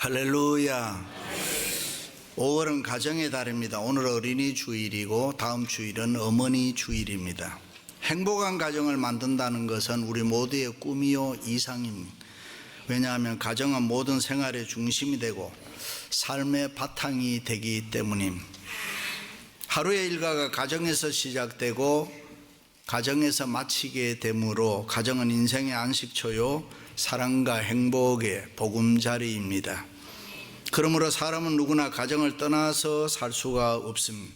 할렐루야. 5월은 가정의 달입니다. 오늘 어린이 주일이고 다음 주일은 어머니 주일입니다. 행복한 가정을 만든다는 것은 우리 모두의 꿈이요 이상입니다. 왜냐하면 가정은 모든 생활의 중심이 되고 삶의 바탕이 되기 때문입니다. 하루의 일과가 가정에서 시작되고 가정에서 마치게 되므로 가정은 인생의 안식처요 사랑과 행복의 보금자리입니다. 그러므로 사람은 누구나 가정을 떠나서 살 수가 없습니다.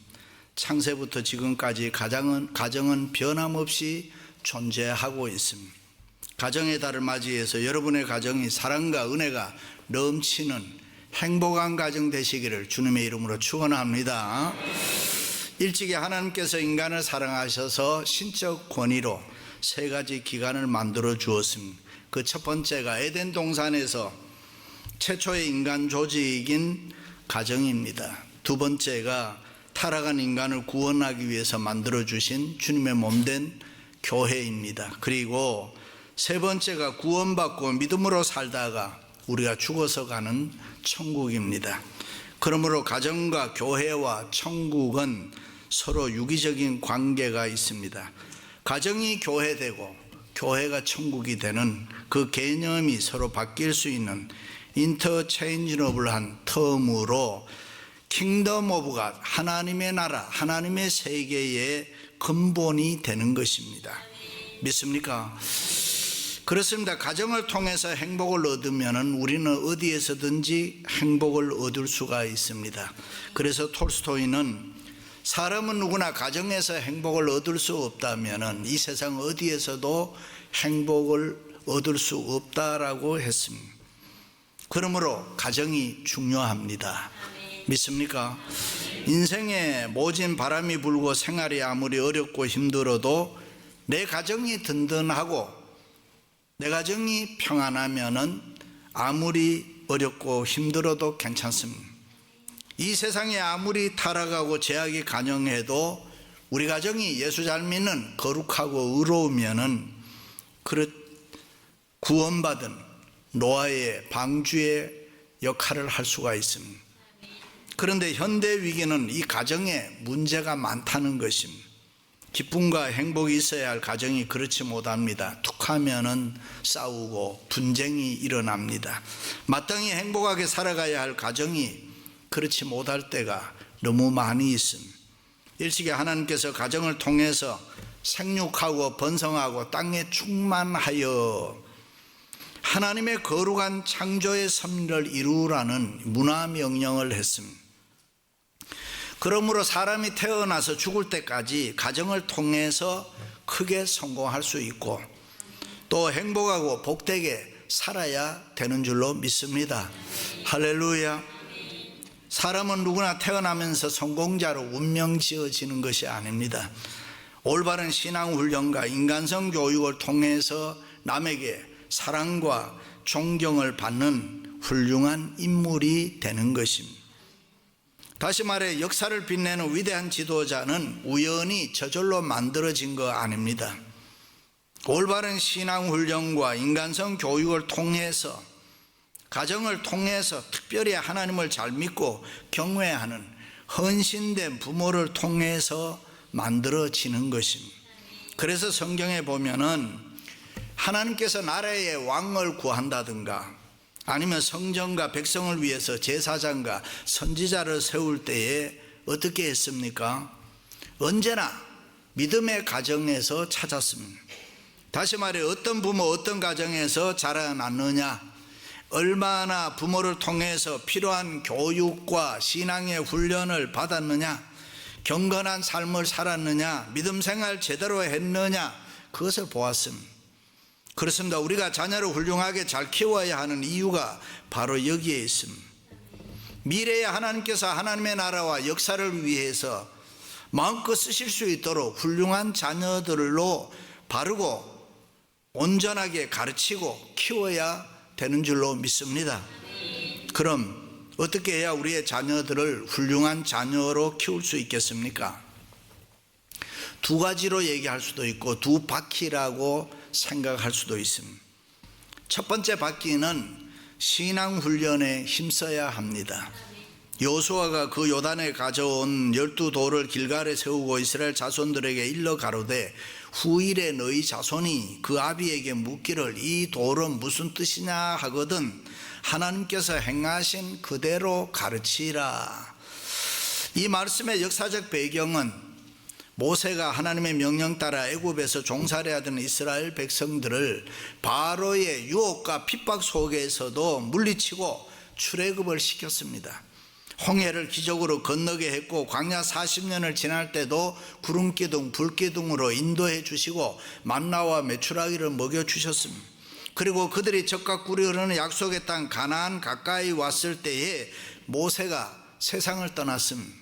창세부터 지금까지 가정은 변함없이 존재하고 있습니다. 가정의 달을 맞이해서 여러분의 가정이 사랑과 은혜가 넘치는 행복한 가정 되시기를 주님의 이름으로 축원합니다. 일찍이 하나님께서 인간을 사랑하셔서 신적 권위로 세 가지 기관을 만들어 주었습니다. 그 첫 번째가 에덴 동산에서 최초의 인간 조직인 가정입니다. 두 번째가 타락한 인간을 구원하기 위해서 만들어 주신 주님의 몸된 교회입니다. 그리고 세 번째가 구원받고 믿음으로 살다가 우리가 죽어서 가는 천국입니다. 그러므로 가정과 교회와 천국은 서로 유기적인 관계가 있습니다. 가정이 교회되고 교회가 천국이 되는 그 개념이 서로 바뀔 수 있는 인터체인지러블한 텀으로 킹덤 오브 갓, 하나님의 나라, 하나님의 세계의 근본이 되는 것입니다. 믿습니까? 그렇습니다. 가정을 통해서 행복을 얻으면 우리는 어디에서든지 행복을 얻을 수가 있습니다. 그래서 톨스토이는 사람은 누구나 가정에서 행복을 얻을 수 없다면 이 세상 어디에서도 행복을 얻을 수 없다라고 했습니다. 그러므로 가정이 중요합니다. 믿습니까? 인생에 모진 바람이 불고 생활이 아무리 어렵고 힘들어도 내 가정이 든든하고 내 가정이 평안하면은 아무리 어렵고 힘들어도 괜찮습니다. 이 세상에 아무리 타락하고 죄악이 간영해도 우리 가정이 예수 잘 믿는 거룩하고 의로우면은 구원받은 노아의 방주의 역할을 할 수가 있습니다. 그런데 현대 위기는 이 가정에 문제가 많다는 것입니다. 기쁨과 행복이 있어야 할 가정이 그렇지 못합니다. 툭하면은 싸우고 분쟁이 일어납니다. 마땅히 행복하게 살아가야 할 가정이 그렇지 못할 때가 너무 많이 있습니다. 일찍이 하나님께서 가정을 통해서 생육하고 번성하고 땅에 충만하여 하나님의 거룩한 창조의 섭리를 이루라는 문화 명령을 했습니다. 그러므로 사람이 태어나서 죽을 때까지 가정을 통해서 크게 성공할 수 있고 또 행복하고 복되게 살아야 되는 줄로 믿습니다. 할렐루야. 사람은 누구나 태어나면서 성공자로 운명 지어지는 것이 아닙니다. 올바른 신앙훈련과 인간성 교육을 통해서 남에게 사랑과 존경을 받는 훌륭한 인물이 되는 것입니다. 다시 말해 역사를 빛내는 위대한 지도자는 우연히 저절로 만들어진 거 아닙니다. 올바른 신앙훈련과 인간성 교육을 통해서 가정을 통해서 특별히 하나님을 잘 믿고 경외하는 헌신된 부모를 통해서 만들어지는 것입니다. 그래서 성경에 보면은 하나님께서 나라의 왕을 구한다든가 아니면 성전과 백성을 위해서 제사장과 선지자를 세울 때에 어떻게 했습니까? 언제나 믿음의 가정에서 찾았습니다. 다시 말해 어떤 부모 어떤 가정에서 자라났느냐, 얼마나 부모를 통해서 필요한 교육과 신앙의 훈련을 받았느냐, 경건한 삶을 살았느냐, 믿음 생활 제대로 했느냐, 그것을 보았습니다. 그렇습니다. 우리가 자녀를 훌륭하게 잘 키워야 하는 이유가 바로 여기에 있습니다. 미래에 하나님께서 하나님의 나라와 역사를 위해서 마음껏 쓰실 수 있도록 훌륭한 자녀들로 바르고 온전하게 가르치고 키워야 되는 줄로 믿습니다. 그럼 어떻게 해야 우리의 자녀들을 훌륭한 자녀로 키울 수 있겠습니까? 두 가지로 얘기할 수도 있고 두 바퀴라고 생각할 수도 있습니다. 첫 번째 바퀴는 신앙훈련에 힘써야 합니다. 여호수아가 그 요단에 가져온 12돌을 길갈에 세우고 이스라엘 자손들에게 일러 가로되 후일에 너희 자손이 그 아비에게 묻기를 이 돌은 무슨 뜻이냐 하거든 하나님께서 행하신 그대로 가르치라. 이 말씀의 역사적 배경은 모세가 하나님의 명령 따라 애굽에서 종살이하던 이스라엘 백성들을 바로의 유혹과 핍박 속에서도 물리치고 출애굽을 시켰습니다. 홍해를 기적으로 건너게 했고 광야 40년을 지날 때도 구름기둥 불기둥으로 인도해 주시고 만나와 메추라기를 먹여주셨습니다. 그리고 그들이 적각 꿀이 흐르는 약속의 땅 가나안 가까이 왔을 때에 모세가 세상을 떠났습니다.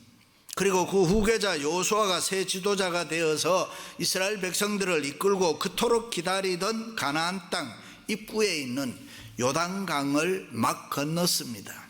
그리고 그 후계자 여호수아가 새 지도자가 되어서 이스라엘 백성들을 이끌고 그토록 기다리던 가나안 땅 입구에 있는 요단강을 막 건넜습니다.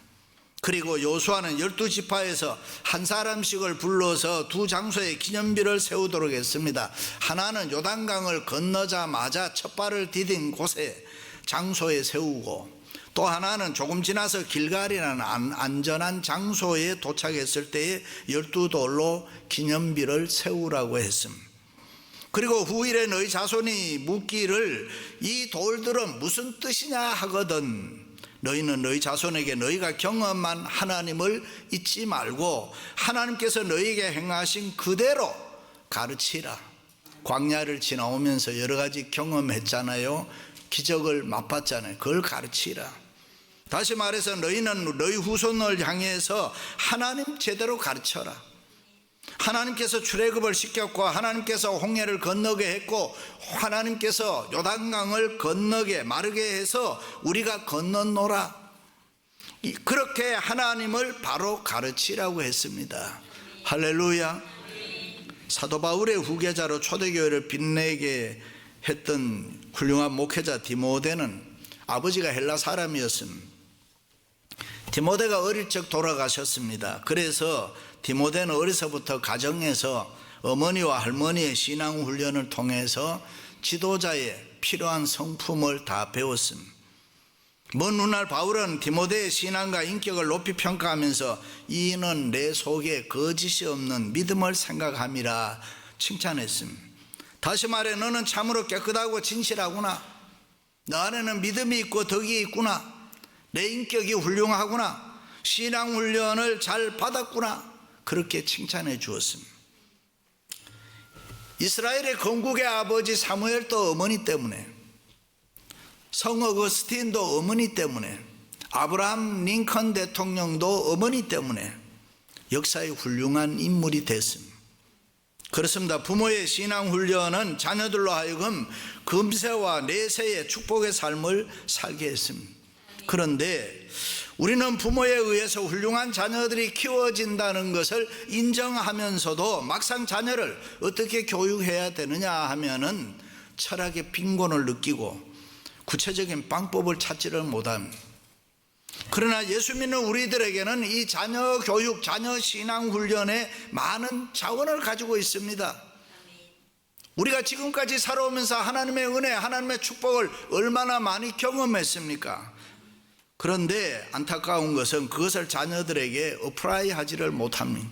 그리고 여호수아는 12지파에서 한 사람씩을 불러서 두 장소에 기념비를 세우도록 했습니다. 하나는 요단강을 건너자마자 첫 발을 디딘 곳에 장소에 세우고, 또 하나는 조금 지나서 길갈이라는 안전한 장소에 도착했을 때에 12돌로 기념비를 세우라고 했습니다. 그리고 후일에 너희 자손이 묻기를 이 돌들은 무슨 뜻이냐 하거든 너희는 너희 자손에게 너희가 경험한 하나님을 잊지 말고 하나님께서 너희에게 행하신 그대로 가르치라. 광야를 지나오면서 여러 가지 경험했잖아요. 기적을 맛봤잖아요. 그걸 가르치라. 다시 말해서 너희는 너희 후손을 향해서 하나님 제대로 가르쳐라. 하나님께서 출애굽을 시켰고 하나님께서 홍해를 건너게 했고 하나님께서 요단강을 건너게 마르게 해서 우리가 건너노라. 그렇게 하나님을 바로 가르치라고 했습니다. 할렐루야. 사도 바울의 후계자로 초대교회를 빛내게 했던 훌륭한 목회자 디모데는 아버지가 헬라 사람이었습니다. 디모데가 어릴 적 돌아가셨습니다. 그래서 디모데는 어려서부터 가정에서 어머니와 할머니의 신앙 훈련을 통해서 지도자의 필요한 성품을 다 배웠습니다. 먼 훗날 바울은 디모데의 신앙과 인격을 높이 평가하면서 이는 내 속에 거짓이 없는 믿음을 생각함이라 칭찬했습니다. 다시 말해 너는 참으로 깨끗하고 진실하구나. 너 안에는 믿음이 있고 덕이 있구나. 내 인격이 훌륭하구나. 신앙 훈련을 잘 받았구나. 그렇게 칭찬해 주었습니다. 이스라엘의 건국의 아버지 사무엘도 어머니 때문에, 성 어거스틴도 어머니 때문에, 아브라함 링컨 대통령도 어머니 때문에 역사의 훌륭한 인물이 됐습니다. 그렇습니다. 부모의 신앙 훈련은 자녀들로 하여금 금세와 내세의 축복의 삶을 살게 했습니다. 그런데 우리는 부모에 의해서 훌륭한 자녀들이 키워진다는 것을 인정하면서도 막상 자녀를 어떻게 교육해야 되느냐 하면은 철학의 빈곤을 느끼고 구체적인 방법을 찾지를 못합니다. 그러나 예수 믿는 우리들에게는 이 자녀 교육, 자녀 신앙 훈련에 많은 자원을 가지고 있습니다. 우리가 지금까지 살아오면서 하나님의 은혜, 하나님의 축복을 얼마나 많이 경험했습니까? 그런데 안타까운 것은 그것을 자녀들에게 어플라이 하지를 못합니다.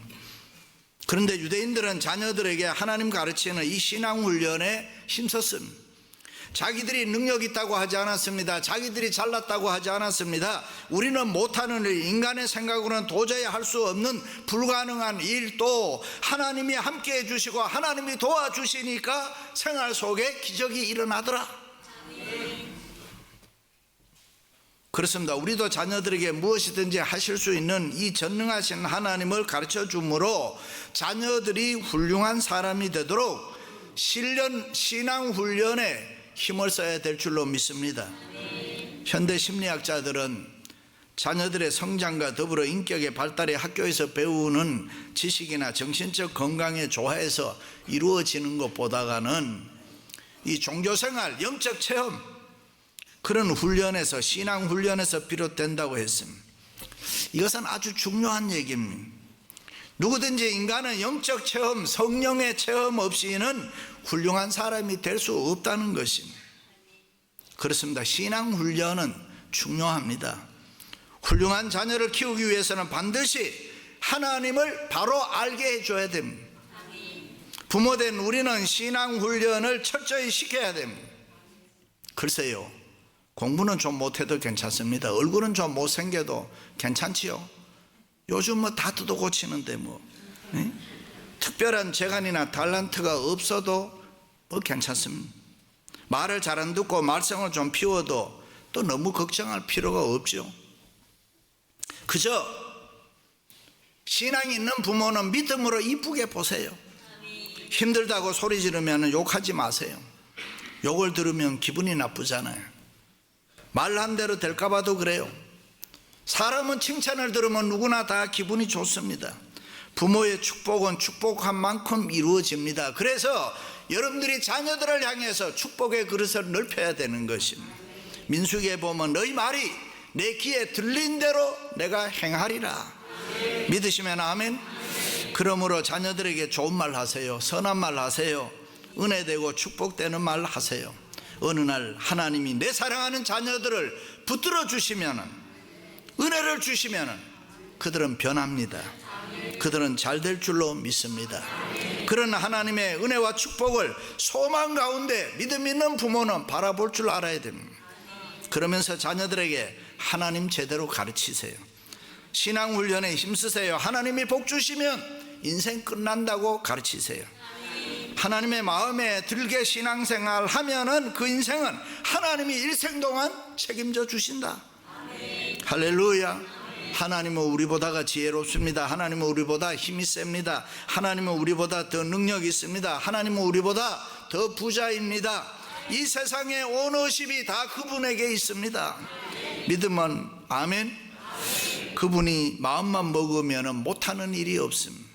그런데 유대인들은 자녀들에게 하나님 가르치는 이 신앙 훈련에 힘썼습니다. 자기들이 능력 있다고 하지 않았습니다. 자기들이 잘났다고 하지 않았습니다. 우리는 못하는 일, 인간의 생각으로는 도저히 할 수 없는 불가능한 일도 하나님이 함께 해주시고 하나님이 도와주시니까 생활 속에 기적이 일어나더라. 그렇습니다. 우리도 자녀들에게 무엇이든지 하실 수 있는 이 전능하신 하나님을 가르쳐 주므로 자녀들이 훌륭한 사람이 되도록 신앙 훈련에 힘을 써야 될 줄로 믿습니다. 현대 심리학자들은 자녀들의 성장과 더불어 인격의 발달이 학교에서 배우는 지식이나 정신적 건강에 조화해서 이루어지는 것보다는 이 종교생활, 영적 체험, 그런 훈련에서, 신앙 훈련에서 비롯된다고 했습니다. 이것은 아주 중요한 얘기입니다. 누구든지 인간은 영적 체험, 성령의 체험 없이는 훌륭한 사람이 될 수 없다는 것입니다. 그렇습니다. 신앙 훈련은 중요합니다. 훌륭한 자녀를 키우기 위해서는 반드시 하나님을 바로 알게 해줘야 됩니다. 부모된 우리는 신앙훈련을 철저히 시켜야 됩니다. 글쎄요, 공부는 좀 못해도 괜찮습니다. 얼굴은 좀 못생겨도 괜찮지요. 요즘 뭐 다 뜯어 고치는데 뭐 특별한 재간이나 달란트가 없어도 뭐 괜찮습니다. 말을 잘 안 듣고 말썽을 좀 피워도 또 너무 걱정할 필요가 없죠. 그저 신앙이 있는 부모는 믿음으로 이쁘게 보세요. 힘들다고 소리 지르면 욕하지 마세요. 욕을 들으면 기분이 나쁘잖아요. 말한 대로 될까 봐도 그래요. 사람은 칭찬을 들으면 누구나 다 기분이 좋습니다. 부모의 축복은 축복한 만큼 이루어집니다. 그래서 여러분들이 자녀들을 향해서 축복의 그릇을 넓혀야 되는 것입니다. 민수기에 보면 너희 말이 내 귀에 들린 대로 내가 행하리라. 믿으시면 아멘. 그러므로 자녀들에게 좋은 말 하세요. 선한 말 하세요. 은혜되고 축복되는 말 하세요. 어느 날 하나님이 내 사랑하는 자녀들을 붙들어 주시면, 은혜를 주시면 그들은 변합니다. 그들은 잘 될 줄로 믿습니다. 그런 하나님의 은혜와 축복을 소망 가운데 믿음 있는 부모는 바라볼 줄 알아야 됩니다. 그러면서 자녀들에게 하나님 제대로 가르치세요. 신앙훈련에 힘쓰세요. 하나님이 복 주시면 인생 끝난다고 가르치세요. 하나님의 마음에 들게 신앙생활 하면은 그 인생은 하나님이 일생 동안 책임져 주신다. 할렐루야. 하나님은 우리보다가 지혜롭습니다. 하나님은 우리보다 힘이 셉니다. 하나님은 우리보다 더 능력이 있습니다. 하나님은 우리보다 더 부자입니다. 이 세상의 오너십이 다 그분에게 있습니다. 믿으면 아멘. 그분이 마음만 먹으면 못하는 일이 없습니다.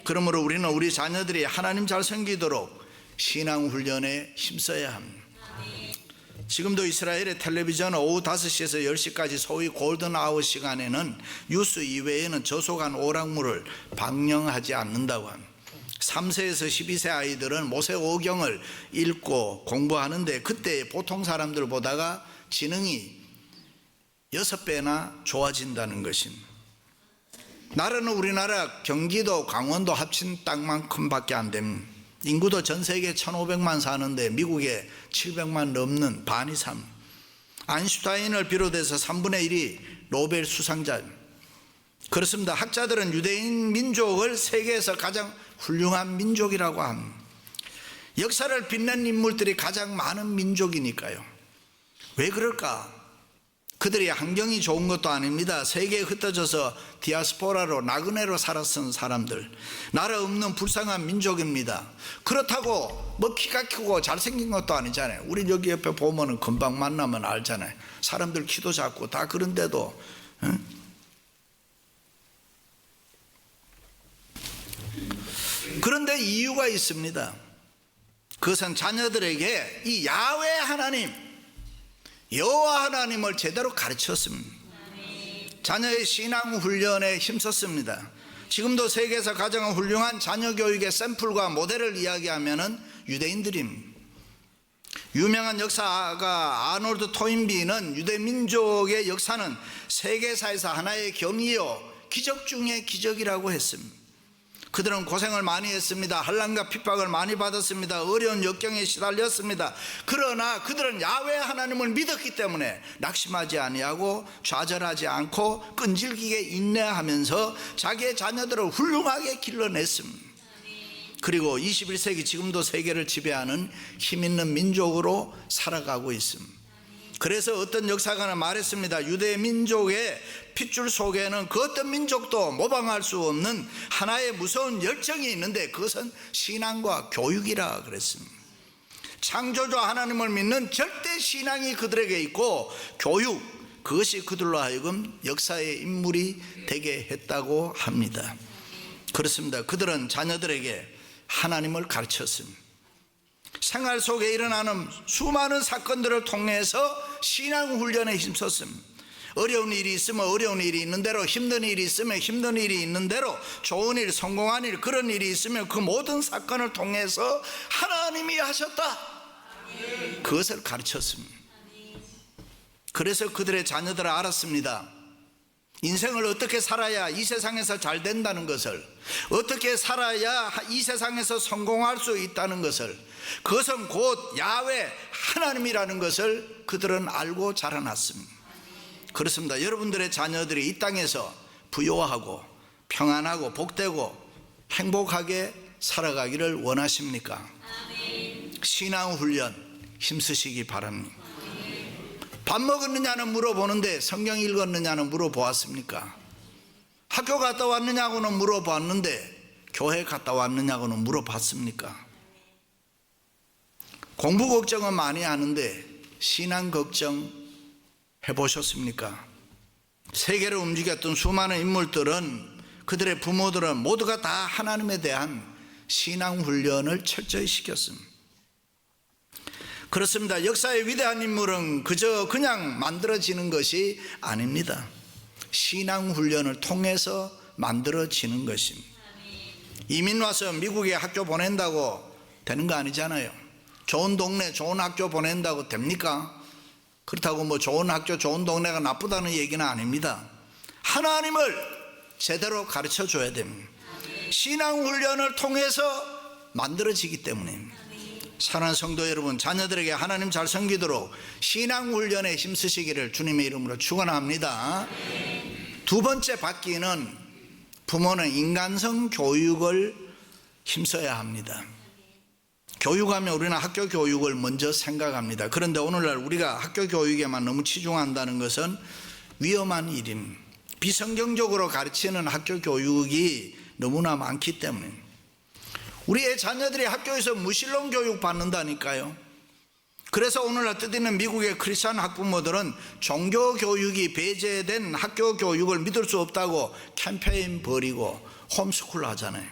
그러므로 우리는 우리 자녀들이 하나님 잘 섬기도록 신앙훈련에 힘써야 합니다. 지금도 이스라엘의 텔레비전 오후 5시에서 10시까지 소위 골든아워 시간에는 뉴스 이외에는 저속한 오락물을 방영하지 않는다고 합니다. 3세에서 12세 아이들은 모세오경을 읽고 공부하는데 그때 보통 사람들보다가 지능이 6배나 좋아진다는 것입니다. 나라는 우리나라 경기도 강원도 합친 땅만큼 밖에 안 됩니다. 인구도 전 세계 1500만 사는데 미국에 700만 넘는 반 이상. 아인슈타인을 비롯해서 3분의 1이 노벨 수상자입니다. 그렇습니다. 학자들은 유대인 민족을 세계에서 가장 훌륭한 민족이라고 합니다. 역사를 빛낸 인물들이 가장 많은 민족이니까요. 왜 그럴까? 그들이 환경이 좋은 것도 아닙니다. 세계에 흩어져서 디아스포라로 나그네로 살았던 사람들, 나라 없는 불쌍한 민족입니다. 그렇다고 뭐 키가 크고 잘생긴 것도 아니잖아요. 우리 여기 옆에 보면은 금방 만나면 알잖아요. 사람들 키도 작고 다 그런데도 그런데 이유가 있습니다. 그것은 자녀들에게 이 야훼 하나님, 여호와 하나님을 제대로 가르쳤습니다. 자녀의 신앙훈련에 힘썼습니다. 지금도 세계에서 가장 훌륭한 자녀 교육의 샘플과 모델을 이야기하면은 유대인들입니다. 유명한 역사가 아놀드 토인비는 유대 민족의 역사는 세계사에서 하나의 경이요 기적 중의 기적이라고 했습니다. 그들은 고생을 많이 했습니다. 환난과 핍박을 많이 받았습니다. 어려운 역경에 시달렸습니다. 그러나 그들은 야훼 하나님을 믿었기 때문에 낙심하지 아니하고 좌절하지 않고 끈질기게 인내하면서 자기의 자녀들을 훌륭하게 길러냈습니다. 그리고 21세기 지금도 세계를 지배하는 힘 있는 민족으로 살아가고 있습니다. 그래서 어떤 역사가는 말했습니다. 유대 민족의 핏줄 속에는 그 어떤 민족도 모방할 수 없는 하나의 무서운 열정이 있는데 그것은 신앙과 교육이라 그랬습니다. 창조주 하나님을 믿는 절대 신앙이 그들에게 있고 교육, 그것이 그들로 하여금 역사의 인물이 되게 했다고 합니다. 그렇습니다. 그들은 자녀들에게 하나님을 가르쳤습니다. 생활 속에 일어나는 수많은 사건들을 통해서 신앙훈련에 힘썼습니다. 어려운 일이 있으면 어려운 일이 있는 대로, 힘든 일이 있으면 힘든 일이 있는 대로, 좋은 일, 성공한 일, 그런 일이 있으면 그 모든 사건을 통해서 하나님이 하셨다, 그것을 가르쳤습니다. 그래서 그들의 자녀들은 알았습니다. 인생을 어떻게 살아야 이 세상에서 잘 된다는 것을, 어떻게 살아야 이 세상에서 성공할 수 있다는 것을, 그것은 곧 야훼 하나님이라는 것을 그들은 알고 자라났습니다. 그렇습니다. 여러분들의 자녀들이 이 땅에서 부요하고 평안하고 복되고 행복하게 살아가기를 원하십니까? 신앙훈련 힘쓰시기 바랍니다. 밥 먹었느냐는 물어보는데 성경 읽었느냐는 물어보았습니까? 학교 갔다 왔느냐고는 물어봤는데 교회 갔다 왔느냐고는 물어봤습니까? 공부 걱정은 많이 하는데 신앙 걱정 해보셨습니까? 세계를 움직였던 수많은 인물들은, 그들의 부모들은 모두가 다 하나님에 대한 신앙 훈련을 철저히 시켰습니다. 그렇습니다. 역사의 위대한 인물은 그냥 만들어지는 것이 아닙니다. 신앙 훈련을 통해서 만들어지는 것입니다. 이민 와서 미국에 학교 보낸다고 되는 거 아니잖아요. 좋은 동네 좋은 학교 보낸다고 됩니까? 그렇다고 뭐 좋은 학교 좋은 동네가 나쁘다는 얘기는 아닙니다. 하나님을 제대로 가르쳐 줘야 됩니다. 신앙 훈련을 통해서 만들어지기 때문입니다. 사랑하는 성도 여러분, 자녀들에게 하나님 잘 섬기도록 신앙 훈련에 힘쓰시기를 주님의 이름으로 축원합니다. 두 번째 받기는, 부모는 인간성 교육을 힘써야 합니다. 교육하면 우리는 학교 교육을 먼저 생각합니다. 그런데 오늘날 우리가 학교 교육에만 너무 치중한다는 것은 위험한 일입니다. 비성경적으로 가르치는 학교 교육이 너무나 많기 때문입니다. 우리의 자녀들이 학교에서 무신론 교육 받는다니까요. 그래서 오늘날 뜻있는 미국의 크리스찬 학부모들은 종교 교육이 배제된 학교 교육을 믿을 수 없다고 캠페인 벌이고 홈스쿨 하잖아요.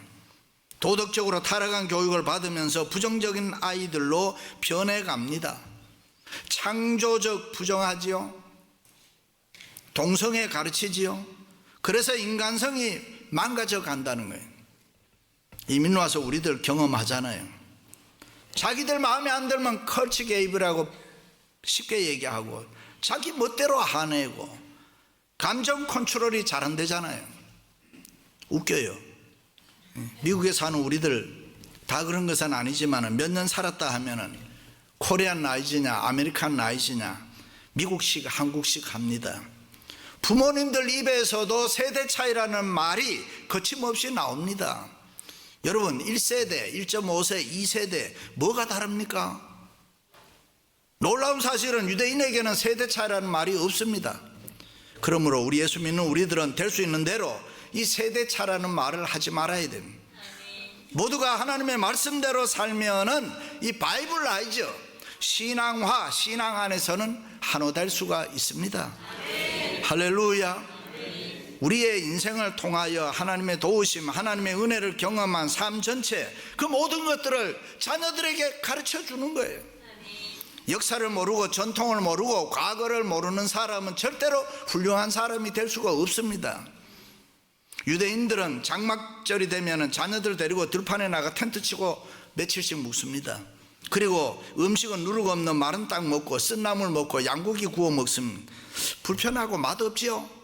도덕적으로 타락한 교육을 받으면서 부정적인 아이들로 변해갑니다. 창조적 부정하지요. 동성애 가르치지요. 그래서 인간성이 망가져 간다는 거예요. 이민 와서 우리들 경험하잖아요. 자기들 마음에 안 들면 컬치 개입이라고 쉽게 얘기하고 자기 멋대로 화내고 감정 컨트롤이 잘 안 되잖아요. 웃겨요. 미국에 사는 우리들 다 그런 것은 아니지만 몇 년 살았다 하면은 코리안 라이즈냐 아메리칸 라이즈냐 미국식 한국식 합니다. 부모님들 입에서도 세대 차이라는 말이 거침없이 나옵니다. 여러분 1세대, 1.5세, 2세대 뭐가 다릅니까? 놀라운 사실은 유대인에게는 세대 차이라는 말이 없습니다. 그러므로 우리 예수 믿는 우리들은 될 수 있는 대로 이 세대 차라는 말을 하지 말아야 됩니다. 모두가 하나님의 말씀대로 살면은 이 바이블 라이즈 신앙화, 신앙 안에서는 한호 될 수가 있습니다. 할렐루야. 우리의 인생을 통하여 하나님의 도우심, 하나님의 은혜를 경험한 삶 전체, 그 모든 것들을 자녀들에게 가르쳐 주는 거예요. 역사를 모르고 전통을 모르고 과거를 모르는 사람은 절대로 훌륭한 사람이 될 수가 없습니다. 유대인들은 장막절이 되면 자녀들 데리고 들판에 나가 텐트 치고 며칠씩 묵습니다. 그리고 음식은 누룩 없는 마른 땅 먹고 쓴나물 먹고 양고기 구워 먹습니다. 불편하고 맛없지요.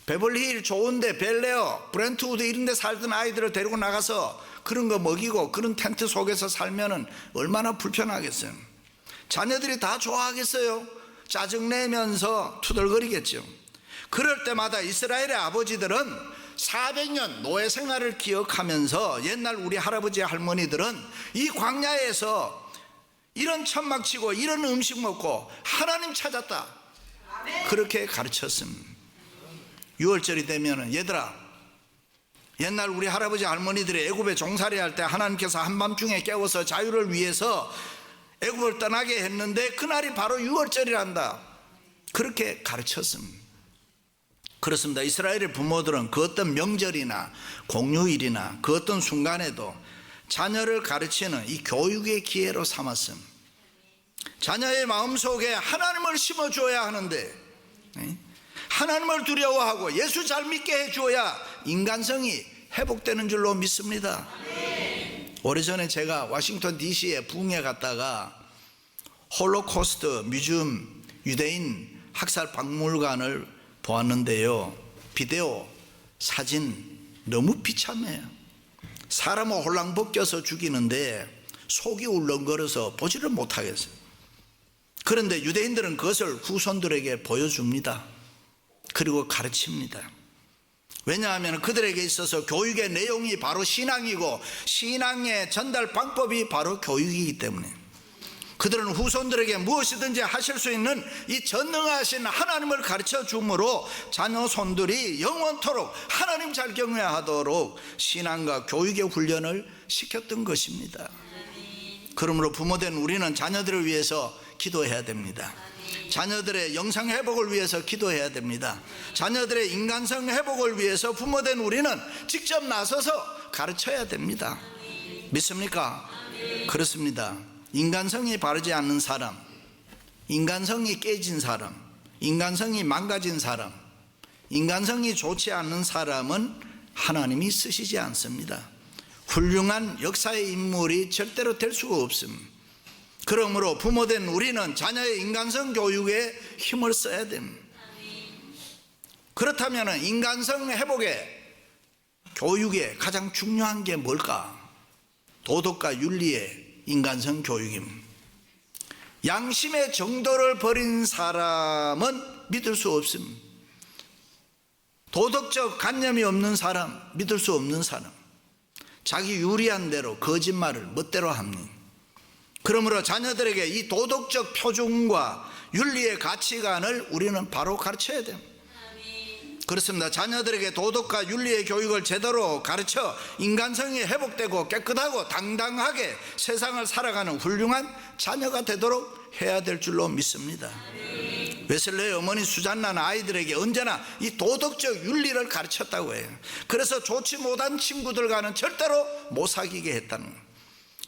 베벌리힐 좋은데 벨레어, 브렌트우드 이런 데 살던 아이들을 데리고 나가서 그런 거 먹이고 그런 텐트 속에서 살면은 얼마나 불편하겠어요. 자녀들이 다 좋아하겠어요? 짜증내면서 투덜거리겠죠. 그럴 때마다 이스라엘의 아버지들은 400년 노예 생활을 기억하면서 옛날 우리 할아버지 할머니들은 이 광야에서 이런 천막 치고 이런 음식 먹고 하나님 찾았다 그렇게 가르쳤습니다. 6월절이 되면 얘들아, 옛날 우리 할아버지 할머니들이 애굽에 종살이 할 때 하나님께서 한밤중에 깨워서 자유를 위해서 애굽을 떠나게 했는데 그날이 바로 6월절이란다 그렇게 가르쳤습니다. 그렇습니다. 이스라엘의 부모들은 그 어떤 명절이나 공휴일이나 그 어떤 순간에도 자녀를 가르치는 이 교육의 기회로 삼았습니다. 자녀의 마음속에 하나님을 심어줘야 하는데 하나님을 두려워하고 예수 잘 믿게 해줘야 인간성이 회복되는 줄로 믿습니다. 오래전에 제가 워싱턴 DC에 부흥회 갔다가 홀로코스트 뮤지엄 유대인 학살 박물관을 보았는데요, 비디오, 사진 너무 비참해요. 사람을 홀랑 벗겨서 죽이는데 속이 울렁거려서 보지를 못하겠어요. 그런데 유대인들은 그것을 후손들에게 보여줍니다. 그리고 가르칩니다. 왜냐하면 그들에게 있어서 교육의 내용이 바로 신앙이고 신앙의 전달 방법이 바로 교육이기 때문에 그들은 후손들에게 무엇이든지 하실 수 있는 이 전능하신 하나님을 가르쳐 주므로 자녀 손들이 영원토록 하나님 잘 경외하도록 신앙과 교육의 훈련을 시켰던 것입니다. 그러므로 부모된 우리는 자녀들을 위해서 기도해야 됩니다. 자녀들의 영성 회복을 위해서 기도해야 됩니다. 자녀들의 인간성 회복을 위해서 부모된 우리는 직접 나서서 가르쳐야 됩니다. 믿습니까? 그렇습니다. 인간성이 바르지 않는 사람, 인간성이 깨진 사람, 인간성이 망가진 사람, 인간성이 좋지 않는 사람은 하나님이 쓰시지 않습니다. 훌륭한 역사의 인물이 절대로 될 수가 없습니다. 그러므로 부모된 우리는 자녀의 인간성 교육에 힘을 써야 됩니다. 그렇다면 인간성 회복에 교육에 가장 중요한 게 뭘까? 도덕과 윤리의 인간성 교육입니다. 양심의 정도를 버린 사람은 믿을 수 없습니다. 도덕적 관념이 없는 사람, 믿을 수 없는 사람, 자기 유리한 대로 거짓말을 멋대로 합니다. 그러므로 자녀들에게 이 도덕적 표준과 윤리의 가치관을 우리는 바로 가르쳐야 됩니다. 그렇습니다. 자녀들에게 도덕과 윤리의 교육을 제대로 가르쳐 인간성이 회복되고 깨끗하고 당당하게 세상을 살아가는 훌륭한 자녀가 되도록 해야 될 줄로 믿습니다. 웨슬레의 어머니 수잔나는 아이들에게 언제나 이 도덕적 윤리를 가르쳤다고 해요. 그래서 좋지 못한 친구들과는 절대로 못 사귀게 했다는 거예요.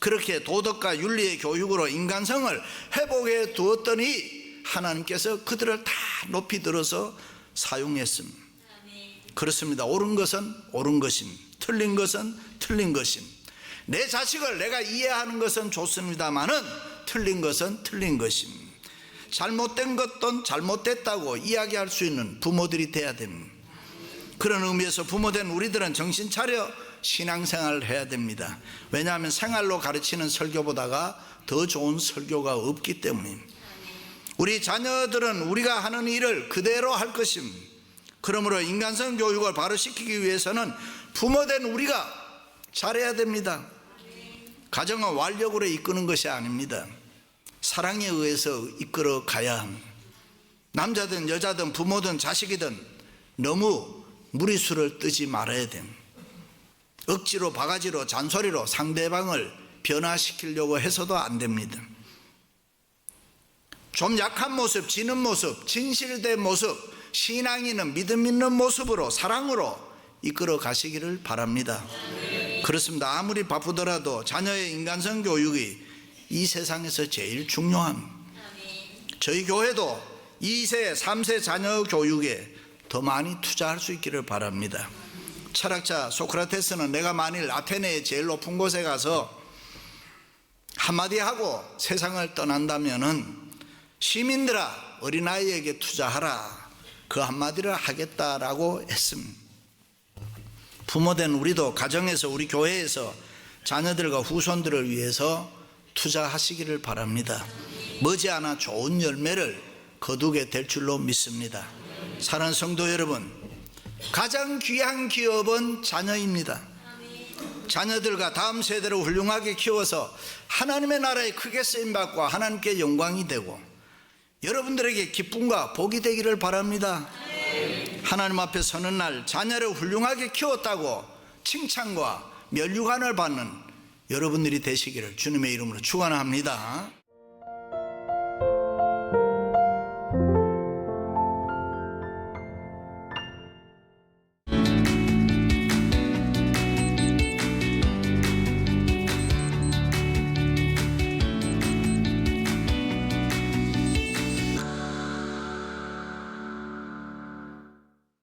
그렇게 도덕과 윤리의 교육으로 인간성을 회복해 두었더니 하나님께서 그들을 다 높이 들어서 사용했습니다. 그렇습니다. 옳은 것은 옳은 것임, 틀린 것은 틀린 것임. 내 자식을 내가 이해하는 것은 좋습니다마는 틀린 것은 틀린 것임. 잘못된 것도 잘못됐다고 이야기할 수 있는 부모들이 돼야 됩니다. 그런 의미에서 부모된 우리들은 정신 차려 신앙생활을 해야 됩니다. 왜냐하면 생활로 가르치는 설교보다가 더 좋은 설교가 없기 때문입니다. 우리 자녀들은 우리가 하는 일을 그대로 할 것입니다. 그러므로 인간성 교육을 바로 시키기 위해서는 부모된 우리가 잘해야 됩니다. 가정은 완력으로 이끄는 것이 아닙니다. 사랑에 의해서 이끌어 가야 합니다. 남자든 여자든 부모든 자식이든 너무 무리수를 뜨지 말아야 됩니다. 억지로 바가지로 잔소리로 상대방을 변화시키려고 해서도 안 됩니다. 좀 약한 모습, 지는 모습, 진실된 모습, 신앙 있는 믿음 있는 모습으로 사랑으로 이끌어 가시기를 바랍니다. 그렇습니다. 아무리 바쁘더라도 자녀의 인간성 교육이 이 세상에서 제일 중요합니다. 저희 교회도 2세, 3세 자녀 교육에 더 많이 투자할 수 있기를 바랍니다. 철학자 소크라테스는 내가 만일 아테네의 제일 높은 곳에 가서 한마디 하고 세상을 떠난다면은 시민들아 어린아이에게 투자하라, 그 한마디를 하겠다라고 했습니다. 부모된 우리도 가정에서 우리 교회에서 자녀들과 후손들을 위해서 투자하시기를 바랍니다. 머지않아 좋은 열매를 거두게 될 줄로 믿습니다. 사랑하는 성도 여러분, 가장 귀한 기업은 자녀입니다. 자녀들과 다음 세대를 훌륭하게 키워서 하나님의 나라에 크게 쓰임받고 하나님께 영광이 되고 여러분들에게 기쁨과 복이 되기를 바랍니다. 하나님 앞에 서는 날 자녀를 훌륭하게 키웠다고 칭찬과 면류관을 받는 여러분들이 되시기를 주님의 이름으로 축원합니다.